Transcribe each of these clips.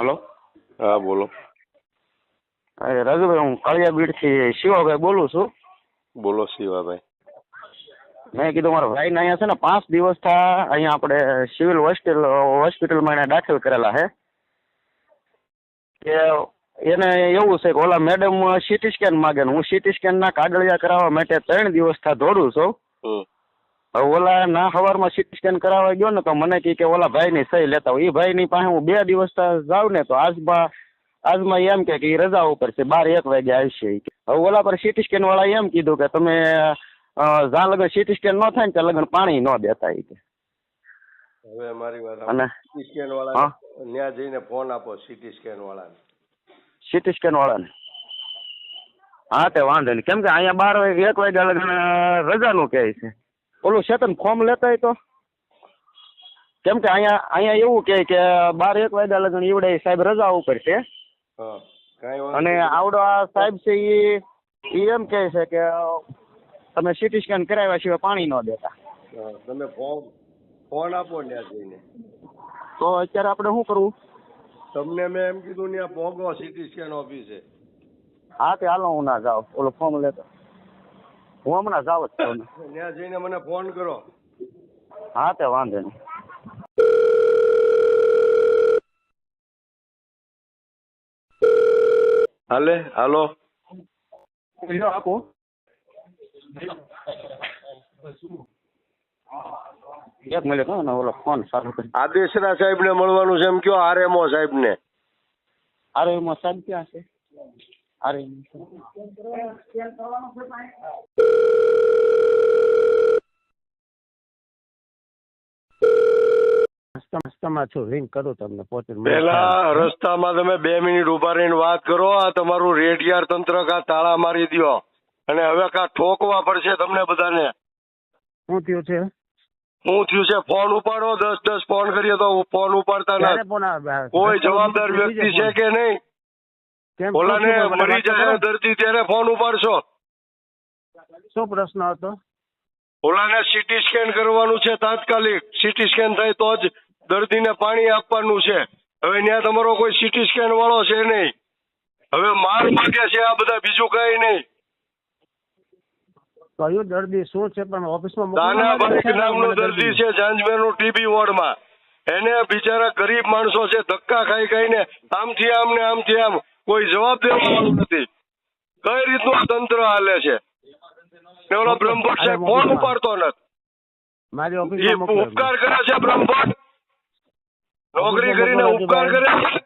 Hello. હા બોલો. રાજુભાઈ, હું કાળિયા બીડ થી શિવાભાઈ બોલું છું. બોલો શિવાભાઈ. મેં કીધું મારા ભાઈને અહીંયા છે ને 5 દિવસ થયા અહીંયા આપણે સિવિલ હોસ્પિટલમાં એને દાખલ કરેલા છે. કે એને એવું છે કે ઓલા મેડમ સીટી સ્કેન માગે ને હું સીટી સ્કેનના કાગળિયા કરાવવા માટે 3 દિવસથી દોડું છું. હવે ઓલા ના સવારમાં સીટી સ્કેન કરાવવા ગયો ને તો મને કહે કે ઓલા ભાઈની સહી લેતા હોય. એ ભાઈની પાસે હું 2 દિવસ જાઉં ને તો આજમાં એમ કે એ રજા ઉપર છે, 12-1 વાગે આવશે. હવે ઓલા પર સીટી સ્કેન વાળા એમ કીધું કે તમે જ્યાં લગન સીટી સ્કેન ન થાય ને ત્યાં લગન પાણી ન દેતા. હવે મારી વાત અને સીટી સ્કેન વાળા ત્યાં જઈને ફોન આપો સીટી સ્કેન વાળાને. સીટી સ્કેન વાળાને હા તે વાંધો નહીં, કેમ કે અહીંયા 12-1 વાગ્યા લગન રજાનું કહે છે. ઓલું ચેતન ફોર્મ લેતા હોય તો, કેમ કે અહીંયા એવું કહે કે 12-1 વાગ્યા લગન ઈવડે સાહેબ રજા ઉપર છે. અને આવડો આ સાહેબ છે એ એમ કહે છે કે તમે સીટી સ્કેન કરાવ્યા સિવાય પાણી ન દેતા. તમે ફોન આપો ત્યાં જઈને. તો અત્યારે આપણે શું કરવું? તમને મેં એમ કીધું ત્યાં પહોંચો સીટી સ્કેન ઓફિસે. હા તે હાલો, હું ના જાઉં ઓલો ફોર્મ લેતો. હું હમણાં જાઉં જ છું. ત્યાં જઈને મને ફોન કરો. હા તે વાંધો નહીં. હાલો. આપું એક મિનિટ ને ઓલો ફોન ચાલુ કરી. આદેશના સાહેબ ને મળવાનું છે એમ કયો. આરએમઓ સાહેબ ને. આરએમઓ સાહેબ ક્યાં છે? રસ્તામાં છું, રિંગ કરું તમને પહોંચે. પેલા રસ્તામાં તમે 2 મિનિટ ઉભા રહીને વાત કરો. આ તમારું રેડિયાર તંત્ર કા તાળા મારી દો અને હવે કા ઠોકવા પડશે તમને બધાને. શું થયું છે? શું થયું છે? ફોન ઉપાડો. 10 ફોન કરીએ તો ફોન ઉપાડતા નથી. કોઈ જવાબદાર વ્યક્તિ છે કે નહીં? ઓલાને મરી જાય દર્દી ત્યારે ફોન ઉપાડશો. શું પ્રશ્ન હતો? ઓલાને સીટી સ્કેન કરવાનું છે તાત્કાલિક. સીટી સ્કેન થાય તો જ દર્દીને પાણી આપવાનું છે. હવે ત્યાં તમારો કોઈ સીટી સ્કેન વાળો છે નહીં. હવે માર માગે છે આ બધા, બીજું કઈ નહીં. કયું દર્દી શું છે? પણ ઓફિસમાં દાનાભાઈ નામનો દર્દી છે જાંજમેરનું ટીબી વોર્ડમાં. એને બિચારા ગરીબ માણસો છે, ધક્કા ખાઈને આમથી આમ ને આમથી આમ. કોઈ જવાબ દેવાનું નથી. કઈ રીતનું તંત્ર હાલે છે? ઓલો બ્રહ્મભટ્ટ સાહેબ ફોન ઉપાડતો નથી. ઉપકાર કરે છે બ્રહ્મભટ્ટ. નોકરી કરીને ઉપકાર કરે છે.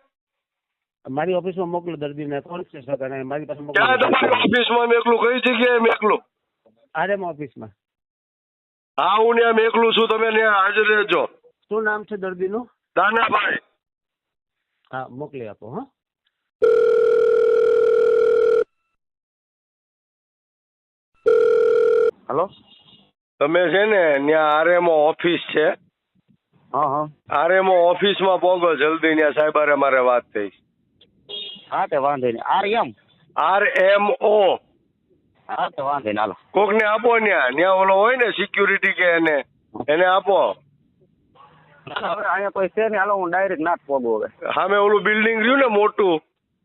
મારી ઓફિસમાં મોકલો દર્દીને. કોણ છે મારી પાસે? ક્યાં તમારી ઓફિસમાં મેકલું? કઈ જગ્યાએ મેકલું? આરએમ ઓફિસમાં. હા, હું ત્યાં મેકલું છું. તમે ત્યાં હાજર રહેજો. શું નામ છે દર્દીનું? દાનાભાઈ. હા, મોકલી આપો. હા, હલો. તમે છે ને ત્યાં આરએમઓ ઓફિસ છે. હા. આરએમઓ ઓફિસમાં પોગો જલ્દી. ત્યાં સાહેબ હારે મારે વાત થઈ. હા તે વાંધો નહીં. આરએમઓ. હા તે વાંધો નહીં. હાલો, કોક ને આપો. ત્યાં ઓલો હોય ને સિક્યુરિટી કે એને આપો. હવે અહીંયા કોઈ છે ને. હાલો, હું ડાયરેક્ટ ના જ પોગું. હવે સામે ઓલું બિલ્ડિંગ રહ્યું ને મોટું,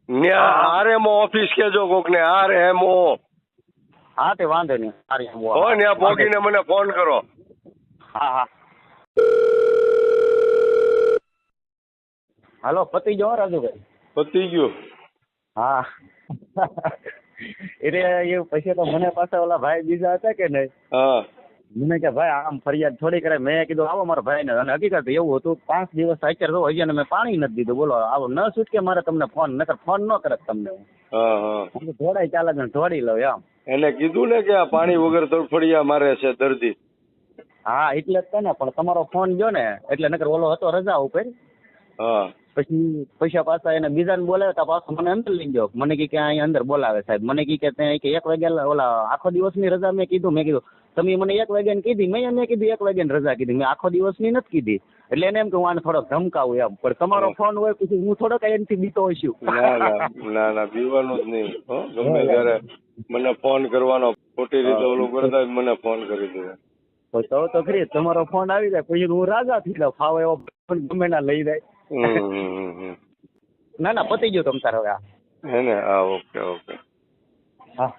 ત્યાં આરએમઓ ઓફિસ કેજો કોક ને. આરએમઓ. હા તે વાંધો નહીં. હો, ત્યાં પોગીને મને ફોન કરો. હા. હાલો, પતી ગયો રાજુભાઈ. પતી ગયું. હા. એટલે એ પછી તો મને પાસે ઓલા ભાઈ બીજા હતા કે નહીં. હા. મને કે ભાઈ આમ ફરિયાદ થોડી કરે. મેં કીધું આવો મારા ભાઈ ને. અને હકીકત એવું હતું 5 દિવસ અત્યારે તો હજી મેં પાણી નથી દીધું. બોલો, આવો ન છૂટકે મારે તમને ફોન નકર ફોન ન કરે તમને. હું થોડાય ચાલે ઢોળી લઉં એમ. એને કીધું ને કે આ પાણી વગર તડફડિયા મારે છે દર્દી. હા એટલે જ ને. પણ તમારો ફોન ગયો ને એટલે નકર ઓલો હતો રજા ઉપર. હા. પછી પૈસા પાછા એને બીજાને બોલાવે તો પાછો મને અંદર લઈ ગયો. મને કે અહીંયા અંદર બોલાવે સાહેબ. મને કે ત્યાં 1 વાગ્યા ઓલા આખો દિવસની રજા મેં કીધું તમે મને 1 વાગ્યાની કીધી. મેં કીધું 1 વાગ્યાની રજા કીધી. મેં આખો દિવસની નથી કીધી. એટલે એને એમ કે હું આને થોડોક ધમકાવું એમ. પણ તમારો ફોન હોય પછી હું થોડોક એનાથી બીતો હોઈશું. ના બીવાનું જ નહીં. ગમે ત્યારે મને ફોન કરવાનો. ખોટી રીતે ઓલું કરતા મને ફોન કરી દે. તો ખરી તમારો ફોન આવી જાય પછી હું રાજા થઈ જાઉં. ફાવે એવો ગમે ના લઈ જાય. ના ના પતી ગયું તમ તારે હવે આ હે ને? હા, ઓકે ઓકે. હા